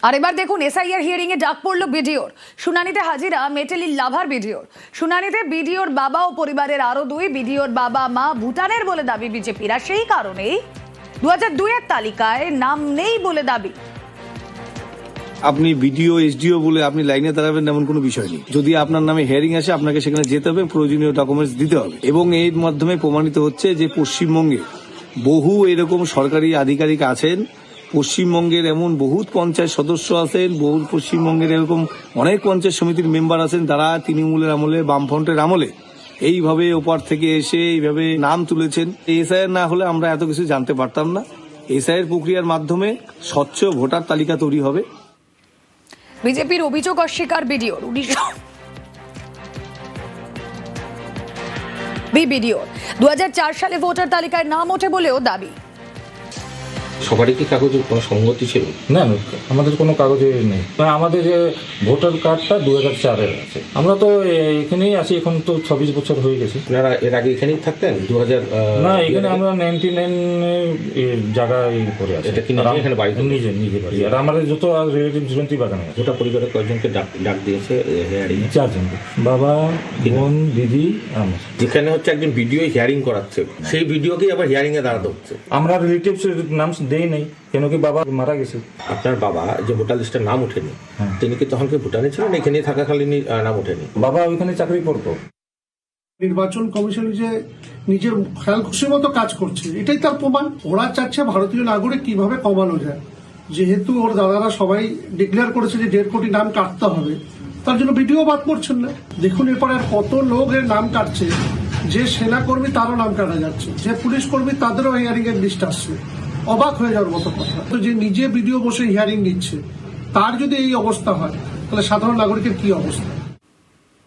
আর এবার দেখুন SIR hearing এ ডাক পড়ল বিডিওর। শুনানিতে হাজিরা মেটেলির লাভার বিডিওর। শুনানিতে বিডিওর বাবা ও পরিবারের আরো দুই বিডিওর বাবা মা ভুটানের বলে দাবি বিজেপির, আর সেই কারণেই 2002-এর তালিকায় নাম নেই বলে দাবি। আপনি বিডিও এসডিও বলে আপনি লাইনে দাঁড়াবেন এমন কোনো বিষয় নেই। যদি আপনার নামে হিয়ারিং আসে আপনাকে সেখানে যেতে হবে, প্রয়োজনীয় ডকুমেন্টস দিতে হবে। এবং এর মাধ্যমে প্রমাণিত হচ্ছে যে পশ্চিমবঙ্গে বহু এরকম সরকারি আধিকারিক আছেন, পশ্চিমবঙ্গের এমন বহুত পঞ্চায়েত সদস্য আছেন, বহু পশ্চিমবঙ্গের এরকম অনেক পঞ্চায়েত সমিতির মেম্বার আছেন যারা তৃণমূলের আমলে, বামফ্রন্টের আমলে এইভাবে ওপার থেকে এসে এইভাবে নাম তুলেছেন। এসআইআর না হলে আমরা এত কিছু জানতে পারতাম না। এসআইআর প্রক্রিয়ার মাধ্যমে স্বচ্ছ ভোটার তালিকা তৈরি হবে। বিজেপির অভিযোগ অস্বীকার বিডিওর। বিডিওর 2004 সালে ভোটার তালিকায় নাম ওঠে বলেও দাবি। সবারই কি কাগজের কোনো সংগতি ছিল? না, আমাদের কোনো কাগজে নেই। আমাদের যে ভোটার কার্ডটা 2004-এর আছে। আমরা তো এখানেই আছি, এখন তো 26 বছর হয়ে গেছে। আপনারা এর আগে এখানেই থাকতেন? 2000 না, এখানে আমরা 99 জায়গায় করে আছি। এটা কি এখানে বাড়ি? নিজে বাড়ি। আর আমাদের যত রিলেটিভ জয়ন্তী বাগানে আছে। গোটা পরিবারের কয়েকজনকে ডাক দিয়েছে হিয়ারিং? 4 জনকে, বাবা, বোন, দিদি, আমার। যেখানে হচ্ছে একজন ভিডিও হিয়ারিং করাচ্ছে, সেই ভিডিওকেই আবার হিয়ারিং এ দাঁড়াতে হচ্ছে। আমরা রিলেটিভস নাম দেই নাই, কেন কি বাবা মারা গেছে। আপনার বাবা যে ভোটার লিস্টের নাম ওঠেনি, তিনি কি তখন কি ভুটানে ছিলেন? এখানে থাকাকালীনই নাম ওঠেনি? বাবা ওইখানে চাকরি করতো। নির্বাচন কমিশন যে নিজের খেয়াল খুশি মতো কাজ করছে, এটাই তার প্রমাণ। ওরা চাচ্ছে ভারতীয় নাগরিক কিভাবে কমানো যায়। যেহেতু ওর দাদারা সবাই ডিক্লেয়ার করেছে যে 1.5 কোটি নাম কাটতে হবে, তার জন্য ভিডিও বাদ করছেন না। দেখুন এরপর আর কত লোকের নাম কাটছে। যে সেনা কর্মী তারও নাম কাটা যাচ্ছে, যে পুলিশ কর্মী তাদেরও হিয়ারিং এর লিস্ট আসছে। অবাক হয়ে যাওয়ার মতো কথা। যে নিজে ভিডিও বসে হিয়ারিং নিচ্ছে, তার যদি এই অবস্থা হয় তাহলে সাধারণ নাগরিকের কি অবস্থা?